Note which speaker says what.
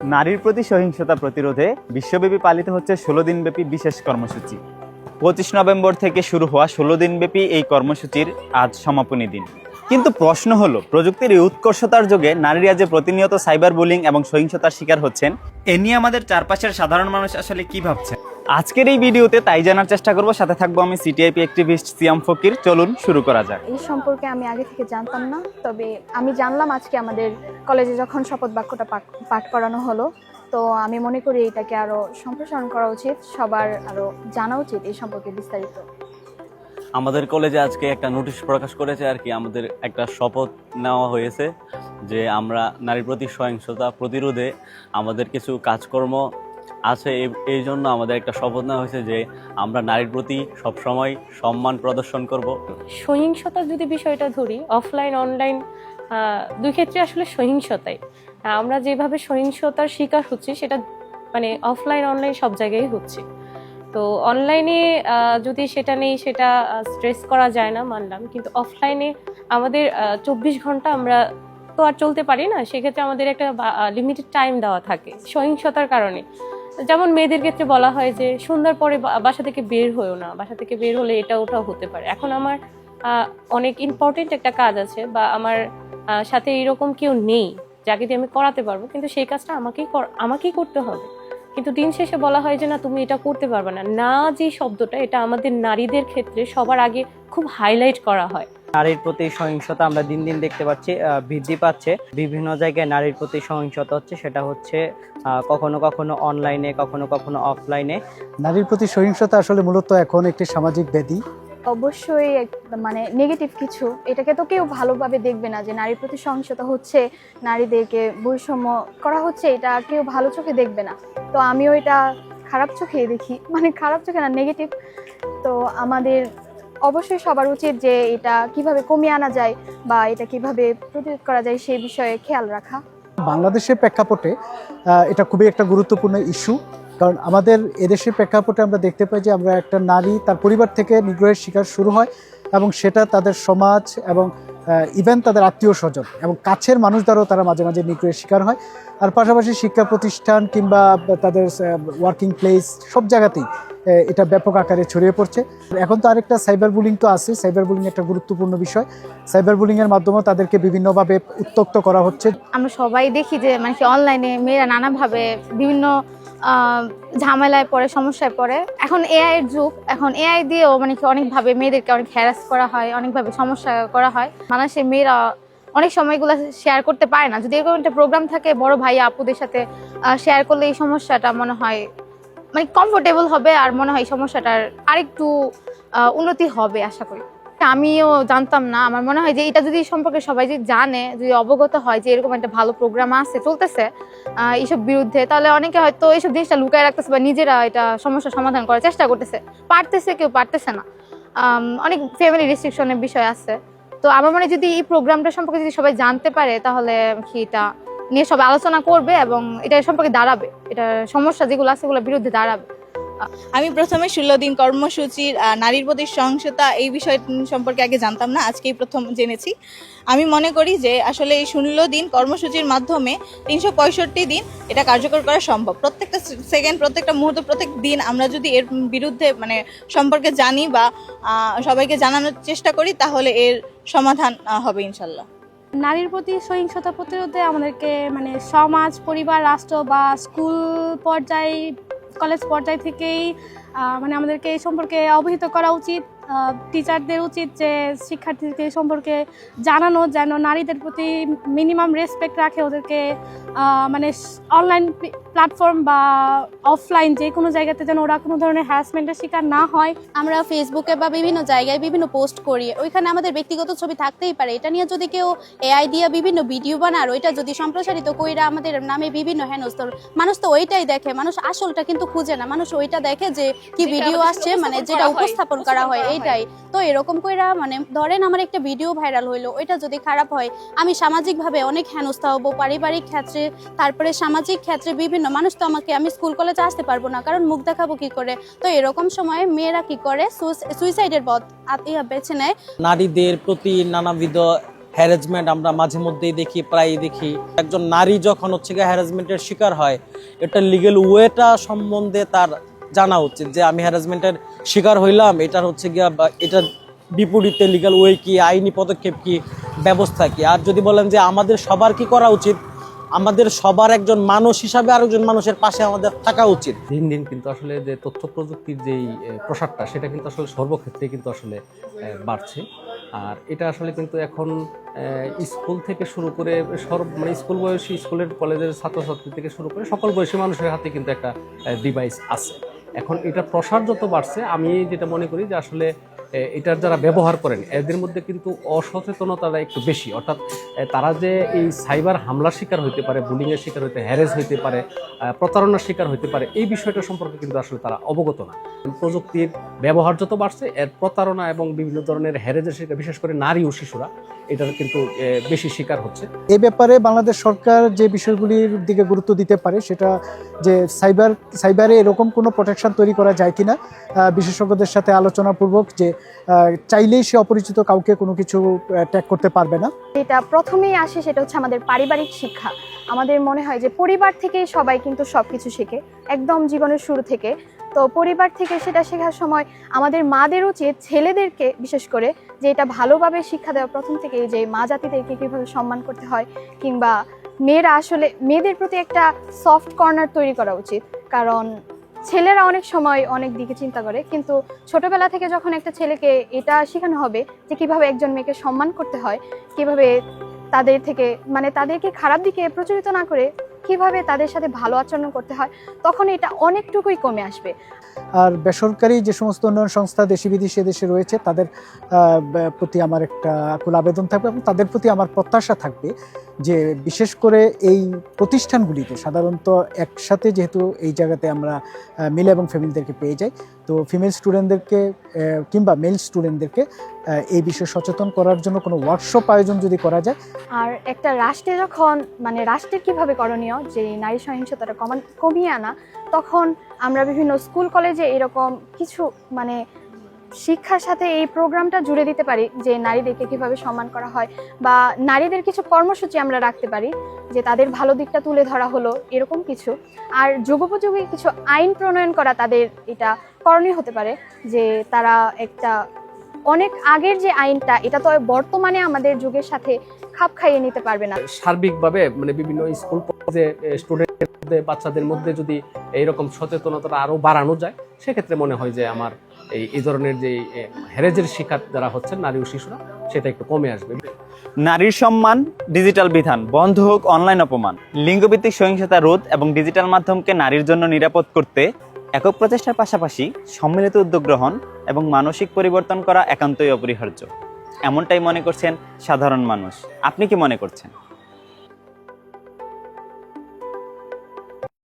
Speaker 1: নারীর প্রতি সহিংসতা প্রতিরোধে বিশ্বব্যাপী পালিত হচ্ছে 16 দিনব্যাপী বিশেষ কর্মসূচি। 25 নভেম্বর থেকে শুরু হওয়া 16 দিনব্যাপী এই কর্মসূচির আজ সমাপনী দিন। কিন্তু প্রশ্ন হলো, প্রযুক্তির এই উৎকর্ষতার যুগে নারীরা যে প্রতিনিয়ত সাইবার বুলিং এবং সহিংসতার শিকার হচ্ছেন, এ নিয়ে আমাদের চারপাশের সাধারণ মানুষ আসলে কি ভাবছে? আজকের এই ভিডিওতে তাই জানার চেষ্টা করব। সাথে থাকবো আমি সিটিআইপি অ্যাক্টিভিস্ট সিয়াম ফকির। চলুন শুরু করা যাক।
Speaker 2: এই সম্পর্কে আমি আগে থেকে জানতাম না, তবে আমি জানলাম আজকে আমাদের কলেজে যখন শপথ বাক্যটা পাঠ করানো হলো। তো আমি মনে করি এটাকে আরো সম্প্রসারণ করা উচিত, সবার আরো জানা উচিত এই সম্পর্কে বিস্তারিত।
Speaker 3: আমাদের কলেজে আজকে একটা নোটিশ প্রকাশ করেছে আর কি, আমাদের একটা শপথ নেওয়া হয়েছে যে আমরা নারীর প্রতি সহিংসতা প্রতিরোধে আমাদের কিছু কাজকর্ম আছে। এই জন্য আমাদের একটা শপথ নেওয়া হয়েছে যে আমরা নারীর প্রতি সবসময় সম্মান প্রদর্শন করব।
Speaker 4: সহিংসতার যদি বিষয়টা ধরি, অফলাইন অনলাইন দুই ক্ষেত্রে আসলে সহিংসতাই। আমরা যেভাবে সহিংসতার শিকার হচ্ছি সেটা মানে অফলাইন অনলাইন সব জায়গায় হচ্ছে। তো অনলাইনে যদি সেটা নেই, সেটা স্ট্রেস করা যায় না মানলাম, কিন্তু অফলাইনে আমাদের 24 ঘন্টা আমরা তো আর চলতে পারি না। সেক্ষেত্রে আমাদের একটা লিমিটেড টাইম দেওয়া থাকে সহিংসতার কারণে। যেমন মেয়েদের ক্ষেত্রে বলা হয় যে সন্ধ্যার পরে বাসা থেকে বের হয়েও না, বাসা থেকে বের হলে এটা ওটাও হতে পারে। এখন আমার অনেক ইম্পর্টেন্ট একটা কাজ আছে বা আমার সাথে এরকম কেউ নেই যাকে দিয়ে আমি করাতে পারবো, কিন্তু সেই কাজটা আমাকেই করতে হবে। কিন্তু দিন শেষে বলা হয় যে না, তুমি এটা করতে পারবে না। না, যে শব্দটা, এটা আমাদের নারীদের ক্ষেত্রে সবার আগে খুব হাইলাইট করা হয়।
Speaker 5: নারীর প্রতি সহিংসতা আমরা দিন দিন দেখতে পাচ্ছি বৃদ্ধি পাচ্ছে। বিভিন্ন জায়গায় নারীর প্রতি সহিংসতা হচ্ছে, সেটা হচ্ছে কখনো কখনো অনলাইনে, কখনো কখনো অফলাইনে।
Speaker 6: নারীর প্রতি সহিংসতা আসলে মূলত এখন একটি সামাজিক ব্যাধি।
Speaker 2: অবশ্যই মানে নেগেটিভ কিছু, এটাকে তো কেউ ভালোভাবে দেখবে না যে নারীর প্রতি সহিংসতা হচ্ছে, নারীদেরকে বৈষম্য করা হচ্ছে, এটা কেউ ভালো চোখে দেখবে না। তো আমিও এটা খারাপ চোখে দেখি, মানে খারাপ চোখে না, নেগেটিভ। তো আমাদের অবশ্যই সবার উচিত যে এটা কিভাবে কমিয়ে আনা যায় বা এটা কিভাবে প্রতিরোধ করা যায় সেই বিষয়ে খেয়াল রাখা।
Speaker 6: বাংলাদেশের প্রেক্ষাপটে এটা খুবই একটা গুরুত্বপূর্ণ ইস্যু, কারণ আমাদের এদেশের প্রেক্ষাপটে আমরা দেখতে পাই যে আমরা একটা নারী তার পরিবার থেকে নিগ্রহের শিকার শুরু হয় এবং সেটা তাদের সমাজ এবং ইভেন তাদের আত্মীয় স্বজন এবং কাছের মানুষ দ্বারাও তারা মাঝে মাঝে নিগ্রহের শিকার হয়। আর পাশাপাশি শিক্ষা প্রতিষ্ঠান কিংবা তাদের ওয়ার্কিং প্লেস সব জায়গাতেই এটা ব্যাপক আকারে ছড়িয়ে পড়ছে। এখন তো আরেকটা সাইবার বুলিং তো আছে। সাইবার বুলিং একটা গুরুত্বপূর্ণ বিষয়। সাইবার বুলিংয়ের মাধ্যমে তাদেরকে বিভিন্নভাবে উত্ত্যক্ত করা হচ্ছে।
Speaker 2: আমরা সবাই দেখি যে মানে অনলাইনে মেয়েরা নানাভাবে বিভিন্ন ঝামেলায় পড়ে, সমস্যায় পড়ে। এখন এআই এর যুগ, এখন এআই দিয়েও মানে অনেকভাবে মেয়েদেরকে অনেক হ্যারাস করা হয়, অনেকভাবে সমস্যা করা হয়। মানুষের মেয়েরা অনেক সময় এগুলো শেয়ার করতে পারে না। যদি এরকম একটা প্রোগ্রাম থাকে, বড় ভাই আপুদের সাথে শেয়ার করলে এই সমস্যাটা মনে হয় মানে কমফোর্টেবল হবে, আর মনে হয় সমস্যাটার আরেকটু উন্নতি হবে আশা করি। আমিও জানতাম না। আমার মনে হয় যে এটা যদি সম্পর্কে সবাই যদি জানে, যদি অবগত হয় যে এরকম একটা ভালো প্রোগ্রাম আছে, চলতেছে এইসব বিরুদ্ধে, তাহলে অনেকে হয়তো এইসব জিনিসটা লুকায় রাখতেছে বা নিজেরা এটা সমস্যার সমাধান করার চেষ্টা করতেছে। পারতেছে, কেউ পারতেছে না। অনেক ফ্যামিলি রেস্ট্রিকশনের বিষয় আছে। তো আমার মনে হয় যদি এই প্রোগ্রামটা সম্পর্কে যদি সবাই জানতে পারে, তাহলে কি এটা নিয়ে সবাই আলোচনা করবে এবং এটা সম্পর্কে দাঁড়াবে, এটা সমস্যা যেগুলো আছে সেগুলোর বিরুদ্ধে দাঁড়াবে।
Speaker 7: আমি প্রথমে 16 দিন কর্মসূচির নারীর প্রতি সহিংসতা এই বিষয় সম্পর্কে আগে জানতাম না, আজকেই প্রথম জেনেছি। আমি মনে করি যে আসলে এই 16 দিন কর্মসূচির মাধ্যমে 365 দিন এটা কার্যকর করা সম্ভব। প্রত্যেকটা সেকেন্ড, প্রত্যেকটা মুহূর্ত, প্রত্যেক দিন আমরা যদি এর বিরুদ্ধে মানে সম্পর্কে জানি বা সবাইকে জানানোর চেষ্টা করি, তাহলে এর সমাধান হবে ইনশাল্লাহ।
Speaker 8: নারীর প্রতি সহিংসতা প্রতিরোধে আমাদেরকে মানে সমাজ, পরিবার, রাষ্ট্র বা স্কুল পর্যায়ে, কলেজ পর্যায় থেকেই মানে আমাদেরকে এই সম্পর্কে অবহিত করা উচিত। টিচারদের উচিত যে শিক্ষার্থীদের এই সম্পর্কে জানানো, যেন নারীদের প্রতি মিনিমাম রেসপেক্ট রাখে, ওদেরকে মানে অনলাইন প্ল্যাটফর্ম বা অফলাইন যে কোনো জায়গাতে যেন ওরা কোনো ধরনের হ্যারাসমেন্টের শিকার না হয়।
Speaker 9: আমরা ফেসবুকে বা বিভিন্ন জায়গায় বিভিন্ন পোস্ট করি, ওইখানে আমাদের ব্যক্তিগত ছবি থাকতেই পারে। এটা নিয়ে যদি কেউ এআই দিয়ে বিভিন্ন ভিডিও বানার, ওইটা যদি সম্প্রসারিত কইরা আমাদের নামে বিভিন্ন হেনস্তর, মানুষ তো ওইটাই দেখে, মানুষ আসলটা কিন্তু খুঁজে না, মানুষ ওইটা দেখে যে কি ভিডিও আসছে, মানে যেটা উপস্থাপন করা হয় এইটাই। তো এরকম কইরা মানে ধরেন আমার একটা ভিডিও ভাইরাল হইলো, ওইটা যদি খারাপ হয়, আমি সামাজিকভাবে অনেক হেনস্থা হবো, পারিবারিক ক্ষেত্রে, তারপরে সামাজিক ক্ষেত্রে বিভিন্ন মানুষ তো আমি স্কুল কলেজে আসতে পারবো না, কারণ মুখ দেখাবো কি করে। তো এরকম সময় মেয়েরা কি করে, সুইসাইডের পথ বেছে নেয়।
Speaker 5: নারীদের প্রতি নানাবিধ
Speaker 10: হ্যারাসমেন্ট আমরা মাঝে মধ্যেই দেখি, প্রায়ই দেখি। একজন নারী যখন হচ্ছে গিয়ে হ্যারাসমেন্টের শিকার হয়, এটা লিগেল ওয়েটা সম্বন্ধে তার জানা উচিত যে আমি হ্যারাসমেন্টের শিকার হইলাম, এটার হচ্ছে গিয়া এটার বিপরীতে লিগ্যাল ওয়ে কি, আইনি পদক্ষেপ কি, ব্যবস্থা কি। আর যদি বলেন যে আমাদের সবার কি করা উচিত, আমাদের সবার একজন মানুষ হিসাবে আরেকজন মানুষের পাশে আমাদের থাকা উচিত।
Speaker 11: দিন দিন কিন্তু আসলে যে তথ্য প্রযুক্তির যেই প্রসারটা, সেটা কিন্তু আসলে সর্বক্ষেত্রে কিন্তু আসলে বাড়ছে। আর এটা আসলে কিন্তু এখন স্কুল থেকে শুরু করে মানে স্কুল বয়সী, স্কুলের কলেজের ছাত্রছাত্রী থেকে শুরু করে সকল বয়সী মানুষের হাতে কিন্তু একটা ডিভাইস আছে। এখন এটা প্রসার যত বাড়ছে, আমি যেটা মনে করি যে আসলে এটার যারা ব্যবহার করেন এদের মধ্যে কিন্তু অসচেতনতাটা একটু বেশি। অর্থাৎ তারা যে এই সাইবার হামলার শিকার হইতে পারে, বুলিংয়ের শিকার হইতে, হ্যারেস হইতে পারে, প্রতারণার শিকার হইতে পারে, এই বিষয়টা সম্পর্কে কিন্তু আসলে তারা অবগত না। প্রযুক্তির ব্যবহার যত বাড়ছে, এর প্রতারণা এবং বিভিন্ন ধরনের হ্যারেসের শিকার, বিশেষ করে নারী ও শিশুরা এটার কিন্তু বেশি শিকার হচ্ছে।
Speaker 6: এই ব্যাপারে বাংলাদেশ সরকার যে বিষয়গুলির দিকে গুরুত্ব দিতে পারে সেটা যে সাইবারে এরকম কোনো প্রোটেকশন তৈরি করা যায় কিনা, বিশেষজ্ঞদের সাথে আলোচনাপূর্বক, যে চাইলেই সে অপরিচিত কাউকে কোনো কিছু ট্যাগ করতে পারবে না।
Speaker 2: যেটা প্রথমেই আসে সেটা হচ্ছে আমাদের পারিবারিক শিক্ষা। আমাদের মনে হয় যে পরিবার থেকেই সবাই কিন্তু সবকিছু শেখে, একদম জীবনের শুরু থেকে। তো পরিবার থেকে সেটা শেখার সময় আমাদের মাদের উচিত ছেলেদেরকে বিশেষ করে যে এটা ভালোভাবে শিক্ষা দেওয়া প্রথম থেকে, যে মা জাতিদেরকে কীভাবে সম্মান করতে হয়, কিংবা মেয়েরা আসলে মেয়েদের প্রতি একটা সফট কর্নার তৈরি করা উচিত। কারণ ছেলেরা অনেক সময় অনেক দিকে চিন্তা করে, কিন্তু ছোটবেলা থেকে যখন একটা ছেলেকে এটা শেখানো হবে যে কিভাবে একজন মেয়েকে সম্মান করতে হয়, কিভাবে তাদের থেকে মানে তাদেরকে খারাপ দিকে প্রচলিত না করে কিভাবে তাদের সাথে ভালো আচরণ করতে হয়, তখন এটা অনেকটুকুই কমে আসবে।
Speaker 6: আর বেসরকারি যে সমস্ত উন্নয়ন সংস্থা দেশি বিদেশি দেশে রয়েছে, তাদের প্রতি আমার একটা আকুল আবেদন থাকবে এবং তাদের প্রতি আমার প্রত্যাশা থাকবে যে বিশেষ করে এই প্রতিষ্ঠানগুলিতে সাধারণত একসাথে, যেহেতু এই জায়গাতে আমরা মেল এবং ফিমেলদেরকে পেয়ে যাই, তো ফিমেল স্টুডেন্টদেরকে কিংবা মেল স্টুডেন্টদেরকে এই বিষয়ে সচেতন করার জন্য কোনো ওয়ার্কশপ আয়োজন যদি করা যায়।
Speaker 2: আর একটা রাষ্ট্রে যখন মানে রাষ্ট্রের কিভাবে করণীয় যে নারী সহিংসতাটা কমিয়ে আনা, তখন আমরা বিভিন্ন স্কুল কলেজে এরকম কিছু মানে শিক্ষার সাথে এই প্রোগ্রামটা জুড়ে দিতে পারি, যে নারীদেরকে কিভাবে সম্মান করা হয়, বা নারীদের কিছু কর্মসূচি আমরা রাখতে পারি যে তাদের ভালো দিকটা তুলে ধরা হলো, এরকম কিছু। আর যুগোপযোগী কিছু আইন প্রণয়ন করা তাদের এটা করণীয় হতে পারে, যে তারা একটা অনেক আগের যে আইনটা, এটা তো বর্তমানে আমাদের যুগের সাথে খাপ খাইয়ে নিতে পারবে না।
Speaker 11: সার্বিকভাবে মানে বিভিন্ন স্কুল যে স্টুডেন্টদের, বাচ্চাদের মধ্যে যদি এইরকম সচেতনতাটা আরও বাড়ানো যায়, সেক্ষেত্রে মনে হয় যে আমার এই ধরনের যে হ্যারেজের শিকার যারা হচ্ছেন নারী ও শিশুরা, সেটা একটু কমে আসবে।
Speaker 1: নারীর সম্মান, ডিজিটাল বিধান, বন্ধ হোক অনলাইন অপমান, লিঙ্গভিত্তিক সহিংসতা রোধ এবং ডিজিটাল মাধ্যমকে নারীর জন্য নিরাপদ করতে একক প্রচেষ্টার পাশাপাশি সম্মিলিত উদ্যোগ গ্রহণ এবং মানসিক পরিবর্তন করা একান্তই অপরিহার্য। এমনটাই মনে করছেন সাধারণ মানুষ। আপনি কি মনে করছেন?